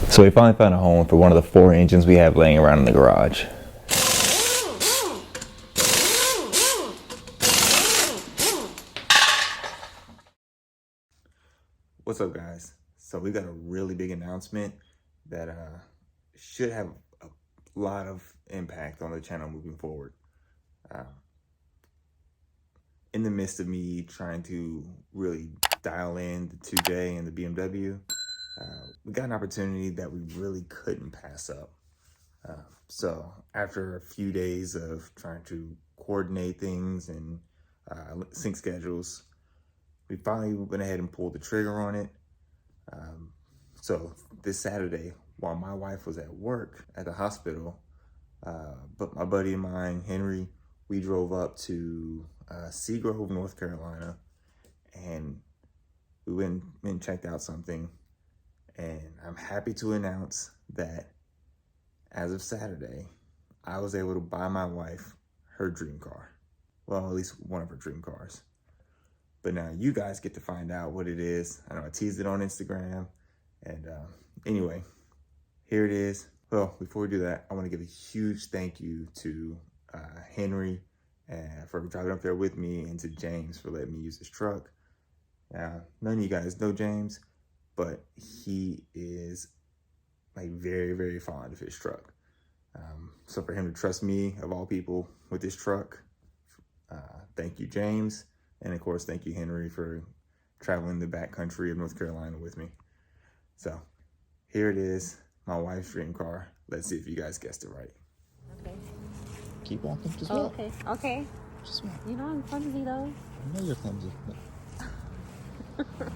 So we finally found a home for one of the 4 engines we have laying around in the garage. What's up, guys? So we got a really big announcement that should have a lot of impact on the channel moving forward. In the midst of me trying to really dial in the 2J and the BMW, we got an opportunity that we really couldn't pass up. So after a few days of trying to coordinate things and sync schedules, we finally went ahead and pulled the trigger on it. So this Saturday, while my wife was at work at the hospital, but my buddy of mine, Henry, we drove up to Seagrove, North Carolina, and we went and checked out something. And I'm happy to announce that as of Saturday, I was able to buy my wife her dream car. Well, at least one of her dream cars. But now you guys get to find out what it is. I know I teased it on Instagram. And anyway, here it is. Well, before we do that, I want to give a huge thank you to Henry for driving up there with me, and to James for letting me use his truck. Now, none of you guys know James, but he is like very, very fond of his truck. So for him to trust me, of all people, with this truck, thank you, James. And of course, thank you, Henry, for traveling the backcountry of North Carolina with me. So here it is, my wife's dream car. Let's see if you guys guessed it right. Okay. Keep walking, just walk. Okay. Okay. Just walk. You know I'm clumsy though. I know you're clumsy. Alright.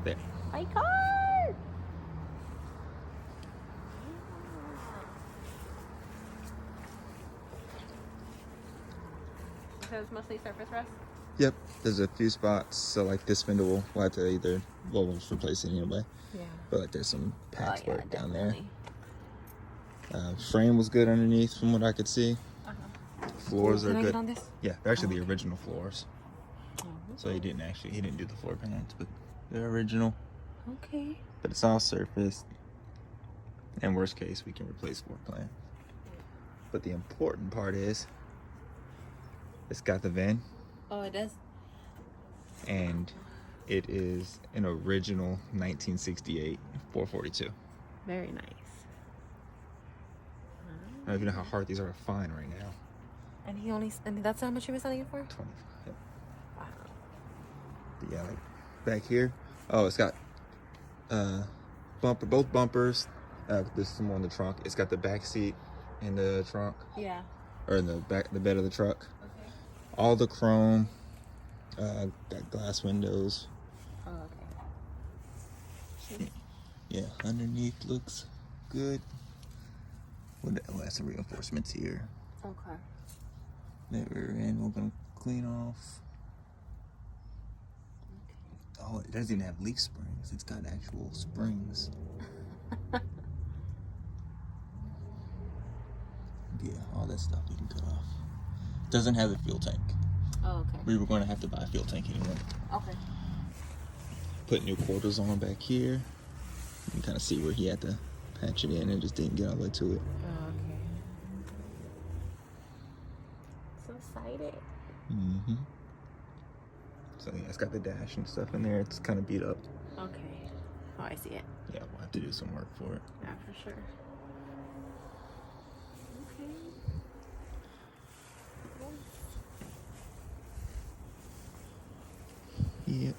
There. My car! So it's mostly surface rust? Yep, there's a few spots. So like this spindle, we'll have to either, well, we'll just replace it anyway. Yeah. But like there's some patchwork down there. Definitely. Frame was good underneath from what I could see. Floors Can are I good. get on this? Yeah, they're actually the original floors. Oh, So he didn't do the floor pans, but they're original. okay. But it's all surfaced. And worst case, we can replace floor plan. But the important part is, it's got the VIN, Oh, it does? and it is an original 1968 442. Very nice. I don't even know how hard these are to find right now. And that's how much you were selling it for? 25. Yep. Wow. But yeah, like back here. Oh, it's got both bumpers. There's some more in the trunk. It's got the back seat in the trunk, Yeah. or in the bed of the truck. Okay. All the chrome. Got glass windows. Oh, okay. Yeah, underneath looks good. We'll have some reinforcements here Okay. that we're gonna clean off. Oh, it doesn't even have leaf springs. It's got actual springs. Yeah, all that stuff we can cut off. Doesn't have a fuel tank. Oh, okay. We were going to have to buy a fuel tank anyway. Okay. Put new quarters on back here. You can kind of see where he had to patch it in and just didn't get all the way to it. Oh, okay. So excited. Mm-hmm. So yeah, it's got the dash and stuff in there. It's kind of beat up. Okay. Oh, I see it. Yeah, we'll have to do some work for it. Yeah, for sure. Okay. Yep.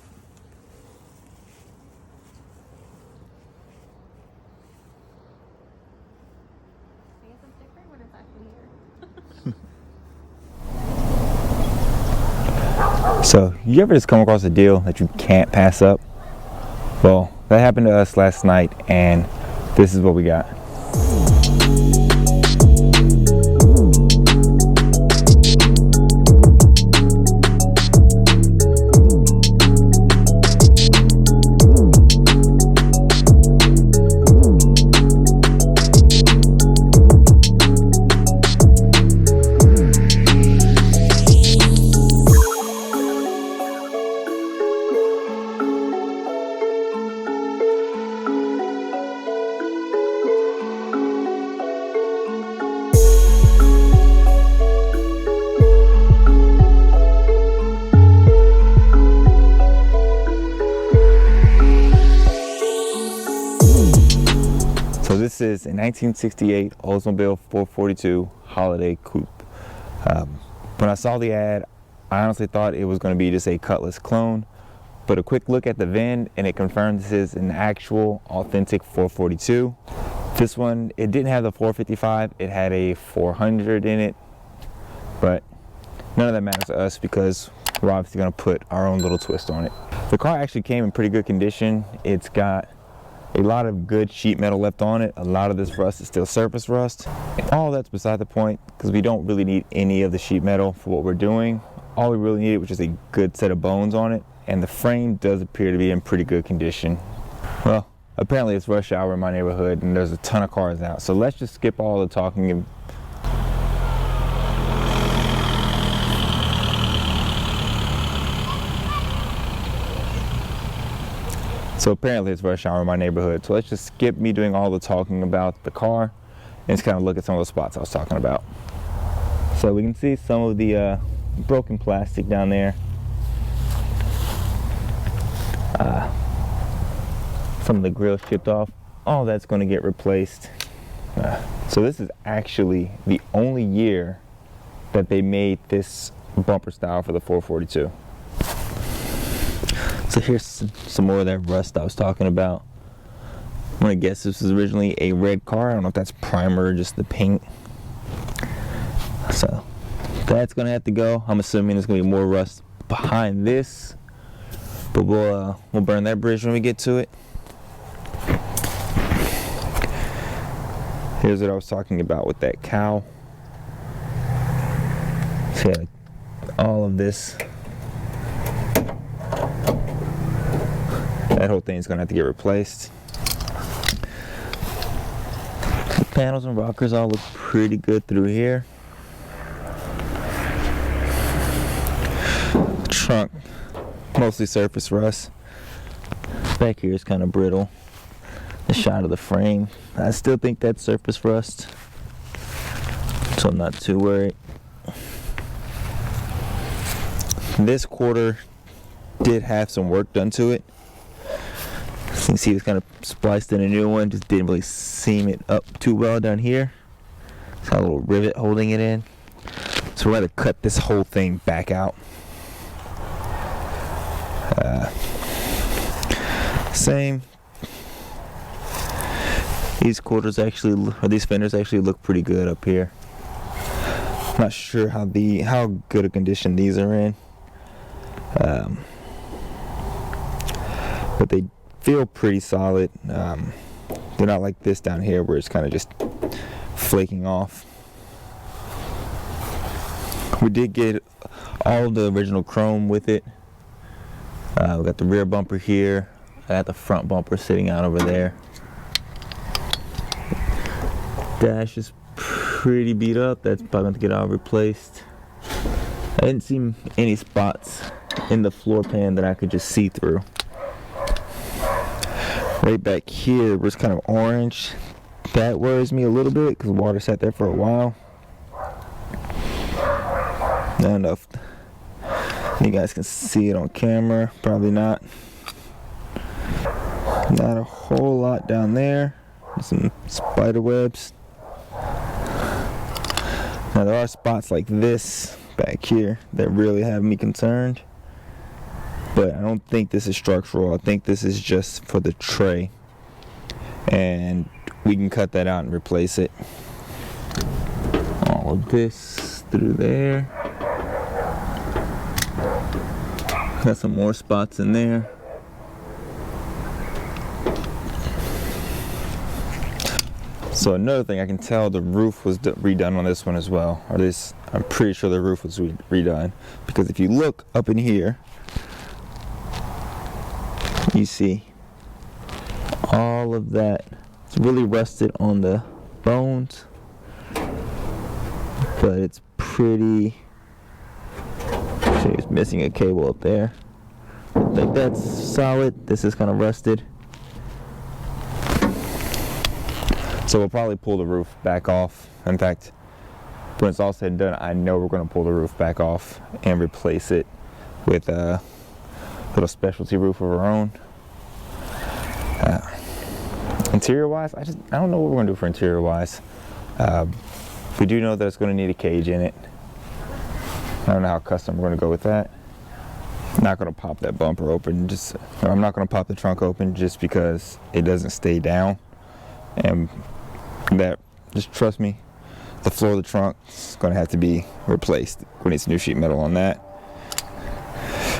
I guess it's different when it's actually here. So, you ever just come across a deal that you can't pass up? Well, that happened to us last night, and this is what we got. is a 1968 Oldsmobile 442 Holiday Coupe. When I saw the ad, I honestly thought it was going to be just a Cutlass clone, but a quick look at the VIN and it confirmed this is an actual authentic 442. This one, it didn't have the 455, it had a 400 in it, but none of that matters to us because we're obviously going to put our own little twist on it. The car actually came in pretty good condition. It's got a lot of good sheet metal left on it. A lot of this rust is still surface rust. And all that's beside the point because we don't really need any of the sheet metal for what we're doing. All we really need was just a good set of bones on it, and the frame does appear to be in pretty good condition. Well, apparently it's rush hour in my neighborhood and there's a ton of cars out, so let's just skip all the talking and so let's just skip me doing all the talking about the car and just kind of look at some of the spots I was talking about. So we can see some of the broken plastic down there. Some of the grills chipped off. All that's going to get replaced. So this is actually the only year that they made this bumper style for the 442. So here's some more of that rust I was talking about. I'm gonna guess this was originally a red car. I don't know if that's primer or just the paint. So that's gonna have to go. I'm assuming there's gonna be more rust behind this, but we'll burn that bridge when we get to it. Here's what I was talking about with that cowl. So yeah, all of this. That whole thing's gonna have to get replaced. The panels and rockers all look pretty good through here. Trunk, mostly surface rust. Back here is kind of brittle. The shot of the frame, I still think that's surface rust, so I'm not too worried. This quarter did have some work done to it. You can see it's kind of spliced in a new one, just didn't really seam it up too well down here. It's got a little rivet holding it in. So we're going to cut this whole thing back out. Same. These quarters actually, or these fenders actually look pretty good up here. Not sure how good a condition these are in. But they feel pretty solid. They're not like this down here where it's kind of just flaking off. We did get all the original chrome with it. We got the rear bumper here. I got the front bumper sitting out over there. Dash is pretty beat up. That's probably going to get all replaced. I didn't see any spots in the floor pan that I could just see through. Right back here was kind of orange. That worries me a little bit because the water sat there for a while. I don't know if you guys can see it on camera. Probably not. Not a whole lot down there. Some spider webs. Now there are spots like this back here that really have me concerned, but I don't think this is structural. I think this is just for the tray, and we can cut that out and replace it. All of this through there. Got some more spots in there. So another thing, I can tell the roof was redone on this one as well. Or this, I'm pretty sure the roof was redone. Because if you look up in here, you see all of that. It's really rusted on the bones, but it's pretty, it's missing a cable up there. I think that's solid. This is kind of rusted. So we'll probably pull the roof back off. In fact, when it's all said and done, I know we're going to pull the roof back off and replace it with a little specialty roof of our own. And interior wise, I don't know what we're gonna do for interior wise. We do know that it's gonna need a cage in it. I don't know how custom we're gonna go with that. I'm not gonna pop that bumper open, or I'm not gonna pop the trunk open just because it doesn't stay down. And that, just trust me, the floor of the trunk is gonna have to be replaced. We need some new sheet metal on that.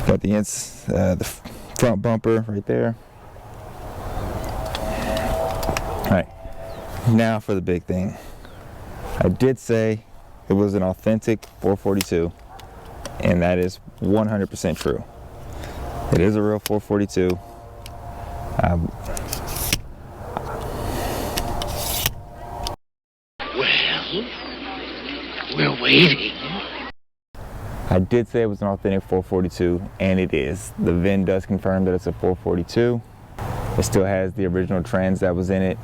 Got the front bumper right there. All right, now for the big thing. I did say it was an authentic 442, and that is 100% true. It is a real 442. Well, we're waiting. I did say it was an authentic 442, and it is. The VIN does confirm that it's a 442. It still has the original trans that was in it,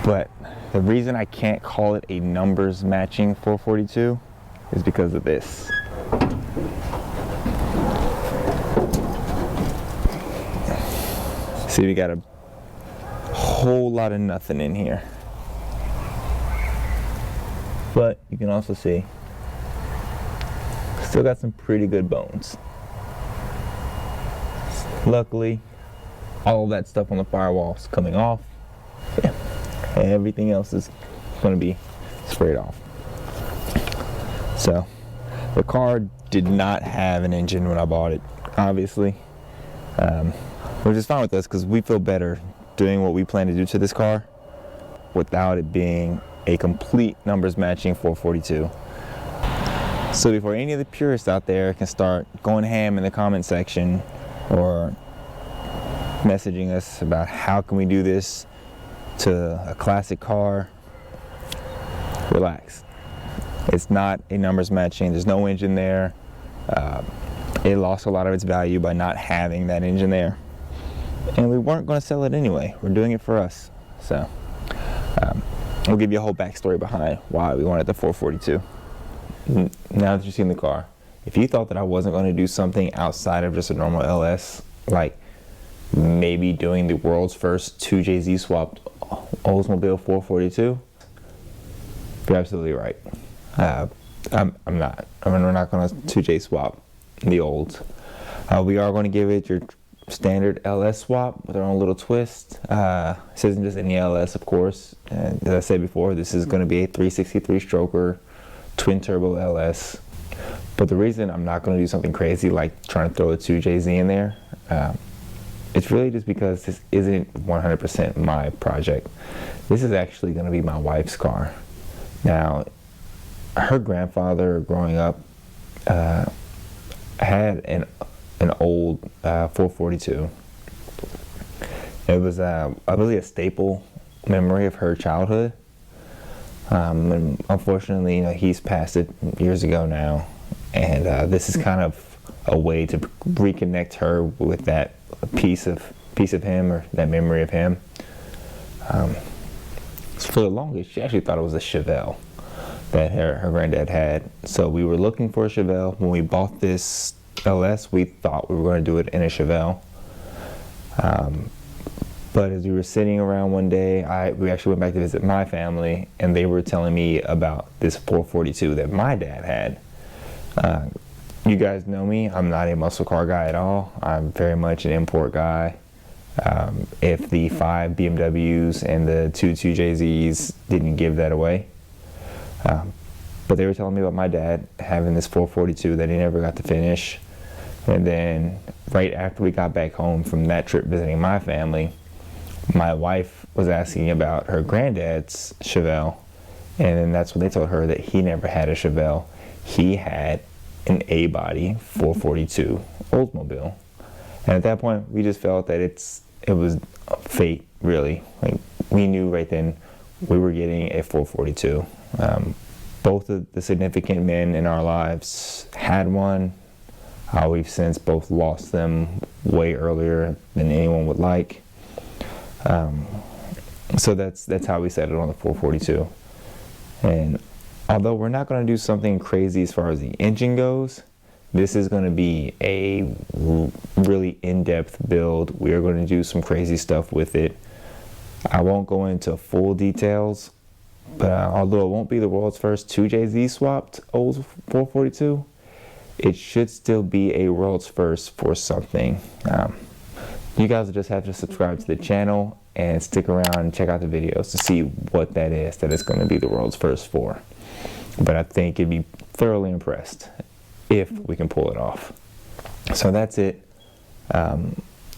but the reason I can't call it a numbers matching 442 is because of this. See, we got a whole lot of nothing in here. But you can also see, still got some pretty good bones. Luckily, all of that stuff on the firewall is coming off. Yeah. Everything else is going to be sprayed off. So, the car did not have an engine when I bought it, obviously. Which is fine with us because we feel better doing what we plan to do to this car without it being a complete numbers matching 442. So before any of the purists out there can start going ham in the comment section or messaging us about how can we do this to a classic car, relax. It's not a numbers matching. There's no engine there. It lost a lot of its value by not having that engine there. And we weren't going to sell it anyway. We're doing it for us. So we'll give you a whole backstory behind why we wanted the 442. Now that you've seen the car, if you thought that I wasn't going to do something outside of just a normal LS, like maybe doing the world's first 2JZ swapped Oldsmobile 442, you're absolutely right. I'm not. I mean, we're not going to 2J swap the olds. We are going to give it your standard LS swap with our own little twist. This isn't just any LS, of course. As I said before, this is going to be a 363 stroker twin turbo LS. But the reason I'm not going to do something crazy like trying to throw a 2JZ in there, it's really just because this isn't 100% my project. This is actually going to be my wife's car. Now, her grandfather growing up had an old 442. It was really a staple memory of her childhood. And unfortunately, you know, he's passed it years ago now, and this is kind of a way to reconnect her with that piece of him, or that memory of him. For the longest, she actually thought it was a Chevelle that her granddad had. So we were looking for a Chevelle. When we bought this LS, we thought we were going to do it in a Chevelle. But as we were sitting around one day, we actually went back to visit my family, and they were telling me about this 442 that my dad had. You guys know me, I'm not a muscle car guy at all. I'm very much an import guy. If the 5 BMWs and the 2 2JZs didn't give that away. But they were telling me about my dad having this 442 that he never got to finish. And then right after we got back home from that trip visiting my family, my wife was asking about her granddad's Chevelle, and then that's when they told her that he never had a Chevelle. He had an A-body 442 Oldsmobile. And at that point, we just felt that it was fate, really. Like, we knew right then we were getting a 442. Both of the significant men in our lives had one. We've since both lost them way earlier than anyone would like. So that's how we settled on the 442. And although we're not going to do something crazy as far as the engine goes, this is going to be a really in-depth build. We are going to do some crazy stuff with it. I won't go into full details, but although it won't be the world's first 2JZ swapped old 442, it should still be a world's first for something. You guys will just have to subscribe to the channel and stick around and check out the videos to see what that is that it's going to be the world's first for. But I think you'd be thoroughly impressed if we can pull it off. So that's it.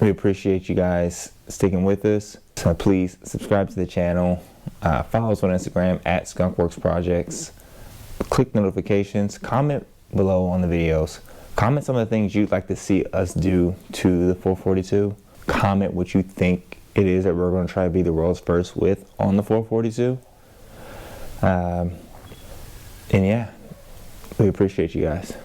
We appreciate you guys sticking with us. So please subscribe to the channel. Follow us on Instagram at skunkworksprojects. Click notifications. Comment below on the videos. Comment some of the things you'd like to see us do to the 442. Comment what you think it is that we're going to try to be the world's first with on the 442. And yeah, we appreciate you guys.